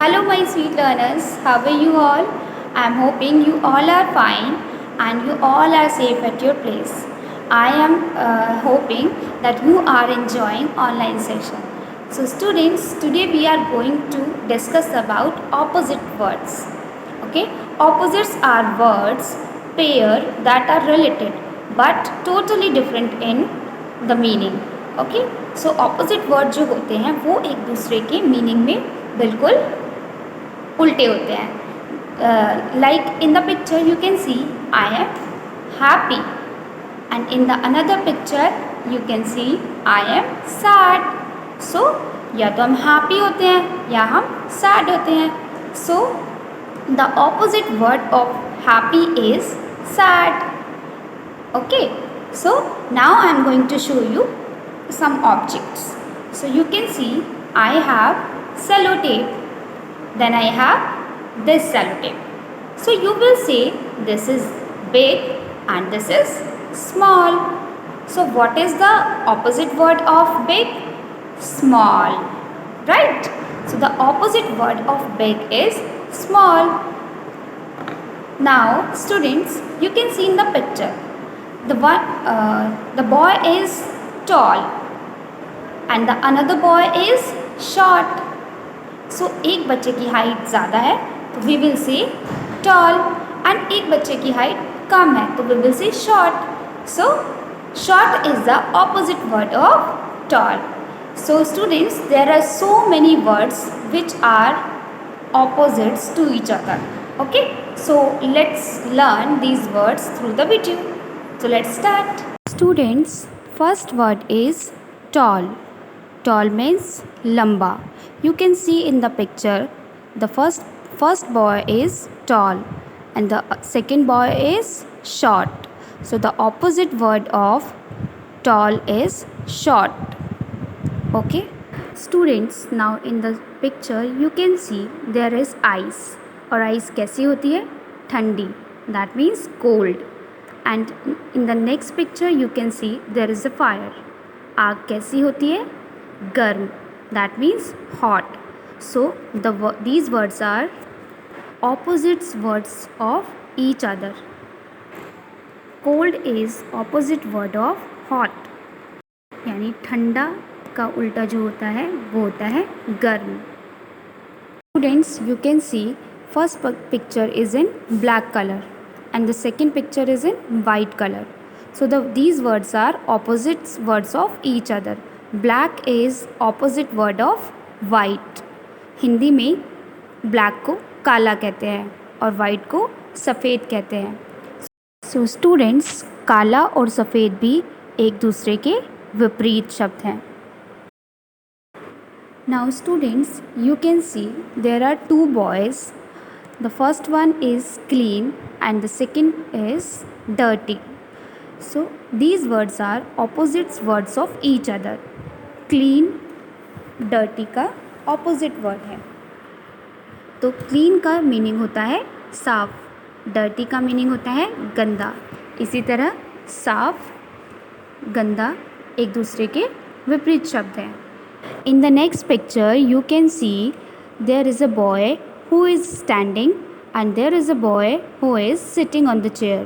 Hello, my sweet learners. How are you all? I am hoping you all are fine and you all are safe at your place. I am hoping that you are enjoying online session. So, students, today we are going to discuss about opposite words. Okay, opposites are words pair that are related but totally different in the meaning. Okay so opposite word जो होते हैं वो एक दूसरे के meaning में बिल्कुल उल्टे होते हैं. Like in the picture you can see I am happy and in the another picture you can see I am sad. So या तो हम हैप्पी होते हैं या हम सैड होते हैं. So the opposite word of happy is sad. Okay so now I am going to show you some objects. So you can see I have sellotape, then I have this sellotape. So you will say this is big and this is small. So what is the opposite word of big? Small, right? So the opposite word of big is small. Now students, you can see in the picture the boy is tall and the another boy is short. So एक बच्चे की height ज़्यादा है तो we will say tall and एक बच्चे की height कम है तो we will say short. So short is the opposite word of tall. So students, there are so many words which are opposites to each other. Okay, so let's learn these words through the video. So let's start. Students, first word is tall. Tall means lamba. You can see in the picture the first boy is tall and the second boy is short. So the opposite word of tall is short. Okay. Students, now in the picture you can see there is ice. और ice कैसी होती है? ठंडी. That means cold. And in the next picture you can see there is a fire. आग कैसी होती है? गर्म. That means hot. So these words are opposites words of each other. Cold is opposite word of hot. यानी ठंडा का उल्टा जो होता है वो होता है गर्म. Students, you can see first picture is in black color and the second picture is in white color. So these words are opposite words of each other. Black is opposite word of white. Hindi में black को काला कहते हैं और white को सफ़ेद कहते हैं. So students, काला और सफ़ेद भी एक दूसरे के विपरीत शब्द हैं. Now students, you can see there are two boys. The first one is clean and the second is dirty. So these words are opposite words of each other. Clean, dirty का opposite word है. तो clean का meaning होता है साफ, dirty का meaning होता है गंदा. इसी तरह साफ, गंदा एक दूसरे के विपरीत शब्द हैं. In the next picture you can see there is a boy who is standing and there is a boy who is sitting on the chair.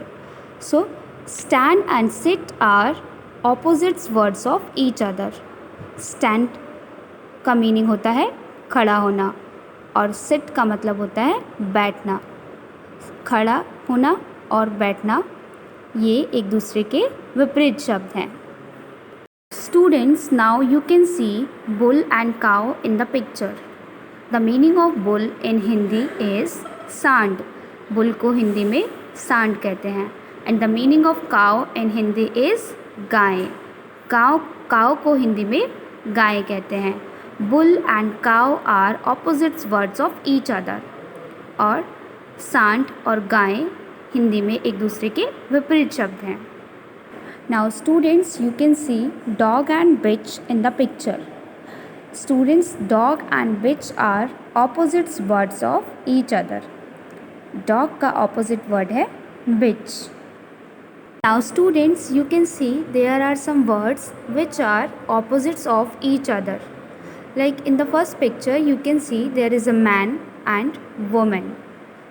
So stand and sit are opposite words of each other. Stand का meaning होता है खड़ा होना और sit का मतलब होता है बैठना. खड़ा होना और बैठना ये एक दूसरे के विपरीत शब्द हैं. Students, now you can see bull and cow in the picture. The meaning of bull in Hindi is सांड. बुल को हिंदी में सांड कहते हैं. And the meaning of cow in Hindi is गाय. काव को हिंदी में गाय कहते हैं. Bull and cow are opposite words of each other. और सांड और गाय हिंदी में एक दूसरे के विपरीत शब्द हैं. Now students, you can see dog and bitch in the picture. Students, dog and bitch are opposite words of each other. Dog का opposite word है bitch. Now students, you can see there are some words which are opposites of each other. Like in the first picture you can see there is a man and woman.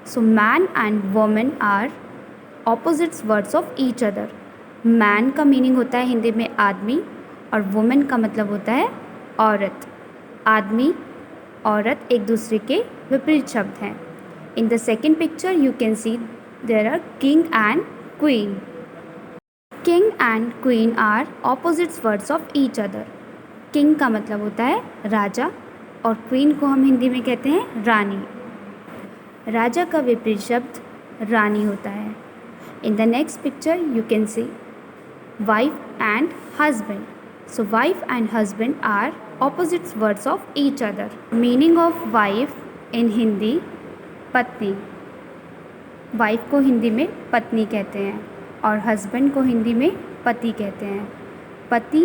So man and woman are opposites words of each other. Man का meaning होता है हिंदी में आदमी और women का मतलब होता है औरत. आदमी औरत एक दूसरे के विपरीत शब्द हैं. In the second picture you can see there are king and queen. King and queen are opposite words of each other. King का मतलब होता है राजा और queen को हम हिंदी में कहते हैं रानी. राजा का विपरीत शब्द रानी होता है. In the next picture you can see wife and husband. So wife and husband are opposite words of each other. Meaning of wife in Hindi पत्नी. वाइफ को हिंदी में पत्नी कहते हैं और हस्बैंड को हिंदी में पति कहते हैं. पति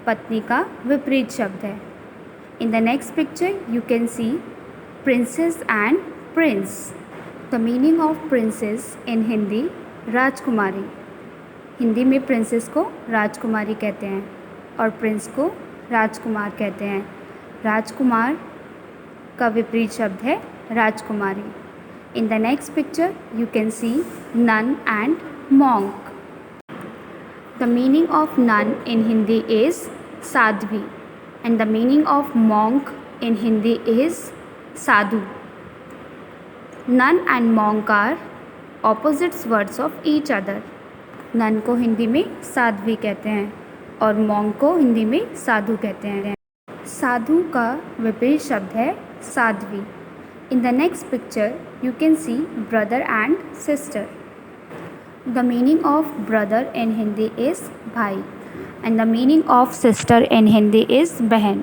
पत्नी का विपरीत शब्द है. इन the next picture you can C princess and Prince. The meaning of princess इन हिंदी राजकुमारी. हिंदी में प्रिंसेस को राजकुमारी कहते हैं और प्रिंस को राजकुमार कहते हैं. राजकुमार का विपरीत शब्द है राजकुमारी. In the next picture you can see nun and monk. The meaning of nun in Hindi is sadhvi and the meaning of monk in Hindi is sadhu. Nun and monk are opposites words of each other. Nun को हिंदी में साध्वी कहते हैं और monk को हिंदी में साधु कहते हैं. साधु का विपरीत शब्द है Sadhvi. In the next picture you can see brother and sister. The meaning of brother in Hindi is भाई and the meaning of sister in Hindi is बहन.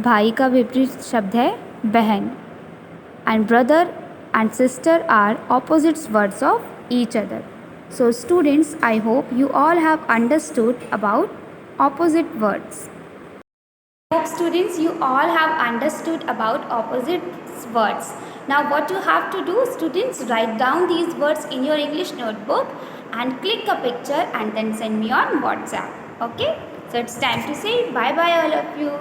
भाई का विपरीत शब्द है बहन and brother and sister are opposite words of each other. So students, I hope you all have understood about opposite words. Hope students you all have understood about opposite words. Now what you have to do, students, write down these words in your English notebook and click a picture and then send me on WhatsApp. Okay, so it's time to say bye bye all of you.